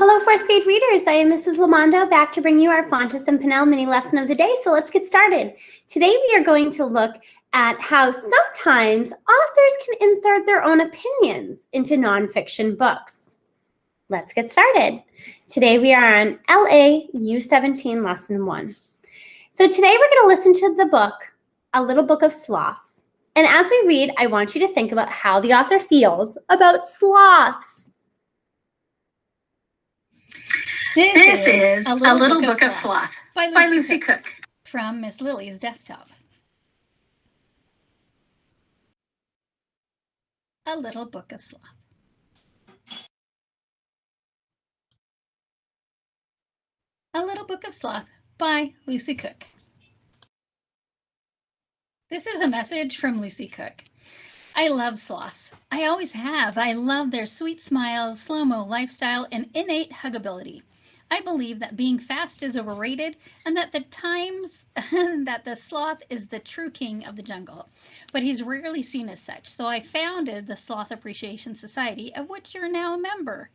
Hello, fourth grade readers. I am Mrs. Lamando, back to bring you our Fontes and Pinnell mini lesson of the day. So let's get started. Today we are going to look at how sometimes authors can insert their own opinions into nonfiction books. Let's get started. Today we are on LA U17 Lesson 1. So today we're going to listen to the book, A Little Book of Sloths. And as we read, I want you to think about how the author feels about sloths. This is A Little Book of Sloth by Lucy Cook from Miss Lily's desktop. A Little Book of Sloth. A Little Book of Sloth by Lucy Cook. This is a message from Lucy Cook. I love sloths. I always have. I love their sweet smiles, slow-mo lifestyle, and innate huggability. I believe that being fast is overrated and that the sloth is the true king of the jungle, but he's rarely seen as such. So I founded the Sloth Appreciation Society, of which you're now a member.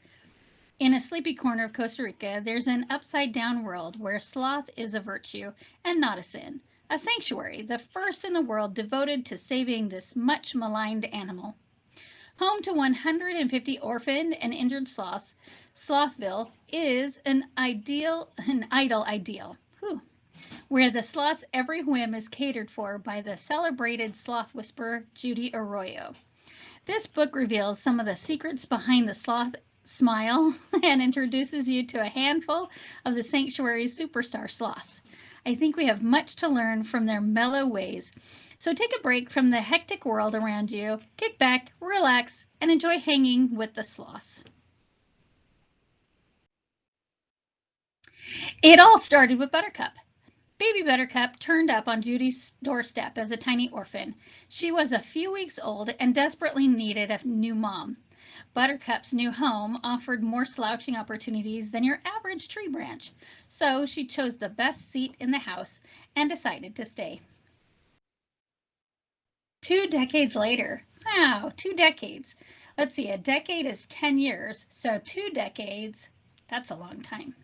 In a sleepy corner of Costa Rica, there's an upside-down world where sloth is a virtue and not a sin. A sanctuary, the first in the world devoted to saving this much maligned animal. Home to 150 orphaned and injured sloths, Slothville is an idle ideal, where the sloth's every whim is catered for by the celebrated sloth whisperer, Judy Arroyo. This book reveals some of the secrets behind the sloth smile and introduces you to a handful of the sanctuary's superstar sloths. I think we have much to learn from their mellow ways. So take a break from the hectic world around you, kick back, relax, and enjoy hanging with the sloths. It all started with Buttercup. Baby Buttercup turned up on Judy's doorstep as a tiny orphan. She was a few weeks old and desperately needed a new mom. Buttercup's new home offered more slouching opportunities than your average tree branch, so she chose the best seat in the house and decided to stay. 2 decades later, wow, 2 decades. Let's see, a decade is 10 years, so 2 decades, that's a long time.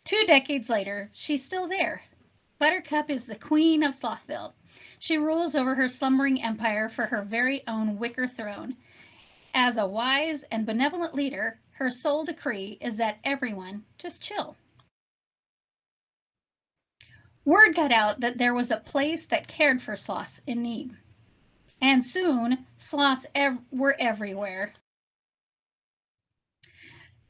2 decades later, she's still there. Buttercup is the queen of Slothville. She rules over her slumbering empire for her very own wicker throne. As a wise and benevolent leader, her sole decree is that everyone just chill. Word got out that there was a place that cared for sloths in need. And soon, sloths were everywhere.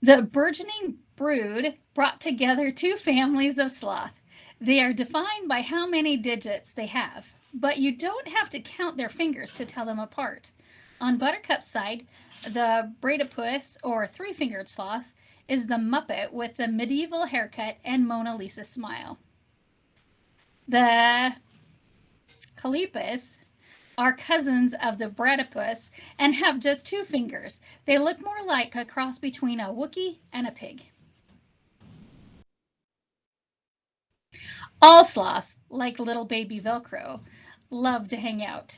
The burgeoning brood brought together 2 families of sloth. They are defined by how many digits they have, but you don't have to count their fingers to tell them apart. On Buttercup's side, the Bradipus, or 3-fingered sloth, is the Muppet with the medieval haircut and Mona Lisa smile. The Calipus are cousins of the Bradipus and have just 2 fingers. They look more like a cross between a Wookiee and a pig. All sloths, like little baby Velcro, love to hang out.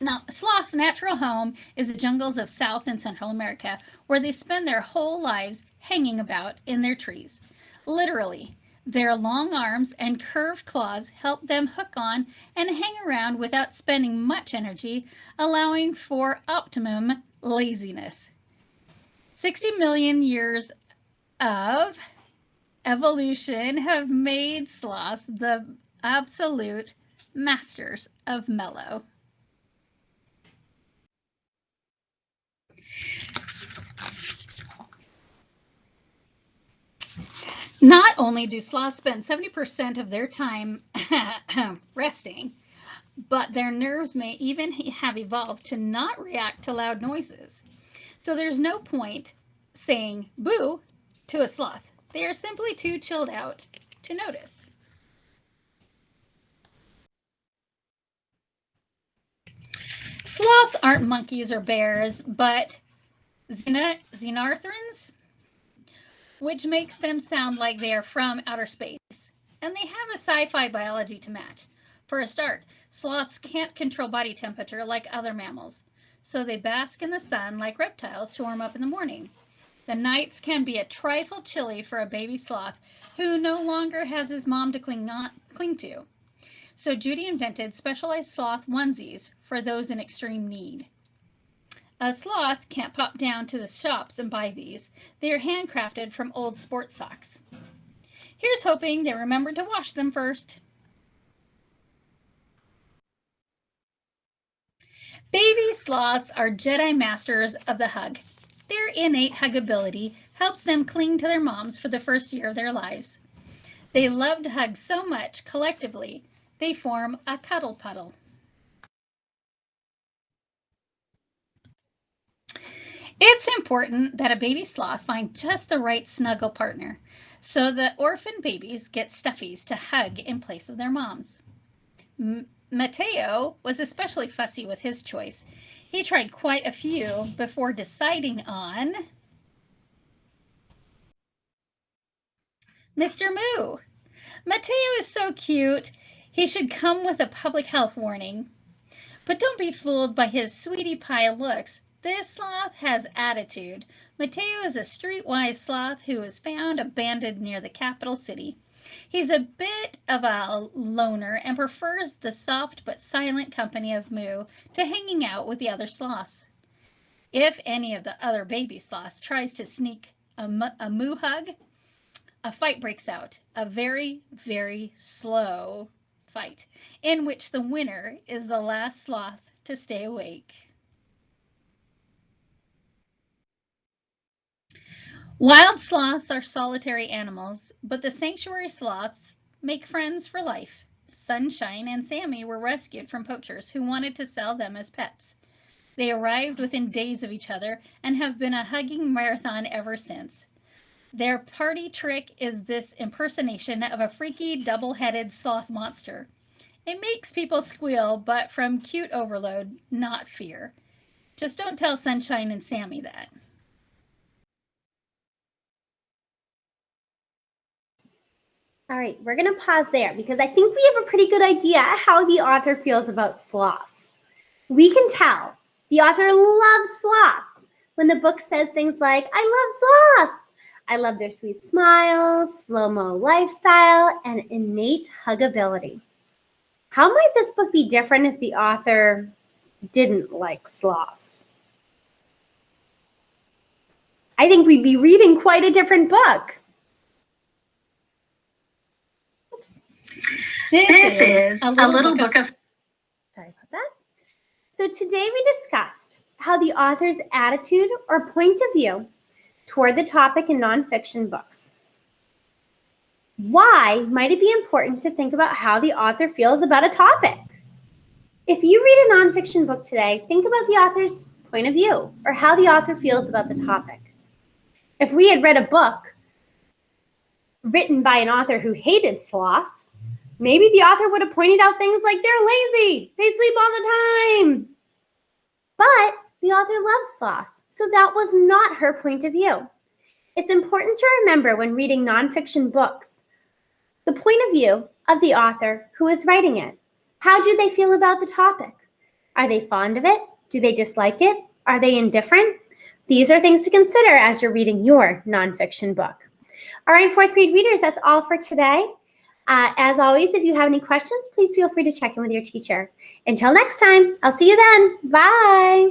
Now, sloths' natural home is the jungles of South and Central America, where they spend their whole lives hanging about in their trees. Literally, their long arms and curved claws help them hook on and hang around without spending much energy, allowing for optimum laziness. 60 million years of evolution have made sloths the absolute masters of mellow. Not only do sloths spend 70% of their time resting, but their nerves may even have evolved to not react to loud noises. So there's no point saying boo to a sloth. They are simply too chilled out to notice. Sloths aren't monkeys or bears, but xenarthrans, which makes them sound like they are from outer space. And they have a sci-fi biology to match. For a start, sloths can't control body temperature like other mammals, so they bask in the sun like reptiles to warm up in the morning. The nights can be a trifle chilly for a baby sloth who no longer has his mom to cling to. So Judy invented specialized sloth onesies for those in extreme need. A sloth can't pop down to the shops and buy these. They are handcrafted from old sports socks. Here's hoping they remember to wash them first. Baby sloths are Jedi masters of the hug. Their innate huggability helps them cling to their moms for the first year of their lives. They love to hug so much collectively, they form a cuddle puddle. It's important that a baby sloth find just the right snuggle partner, so the orphan babies get stuffies to hug in place of their moms. Mateo was especially fussy with his choice. He tried quite a few before deciding on Mr. Moo. Mateo is so cute. He should come with a public health warning. But don't be fooled by his sweetie pie looks. This sloth has attitude. Mateo is a streetwise sloth who was found abandoned near the capital city. He's a bit of a loner and prefers the soft but silent company of Moo to hanging out with the other sloths. If any of the other baby sloths tries to sneak a Moo hug, a fight breaks out, a very, very slow fight, in which the winner is the last sloth to stay awake. Wild sloths are solitary animals, but the sanctuary sloths make friends for life. Sunshine and Sammy were rescued from poachers who wanted to sell them as pets. They arrived within days of each other and have been a hugging marathon ever since. Their party trick is this impersonation of a freaky double-headed sloth monster. It makes people squeal, but from cute overload, not fear. Just don't tell Sunshine and Sammy that. All right, we're going to pause there because I think we have a pretty good idea how the author feels about sloths. We can tell the author loves sloths when the book says things like, I love sloths. I love their sweet smiles, slow-mo lifestyle, and innate huggability. How might this book be different if the author didn't like sloths? I think we'd be reading quite a different book. Oops. This is a little book of... Sorry about that. So today we discussed how the author's attitude or point of view toward the topic in nonfiction books. Why might it be important to think about how the author feels about a topic? If you read a nonfiction book today, think about the author's point of view or how the author feels about the topic. If we had read a book written by an author who hated sloths, maybe the author would have pointed out things like they're lazy, they sleep all the time. But the author loves sloths, so that was not her point of view. It's important to remember when reading nonfiction books, the point of view of the author who is writing it. How do they feel about the topic? Are they fond of it? Do they dislike it? Are they indifferent? These are things to consider as you're reading your nonfiction book. All right, fourth grade readers, that's all for today. As always, if you have any questions, please feel free to check in with your teacher. Until next time, I'll see you then. Bye.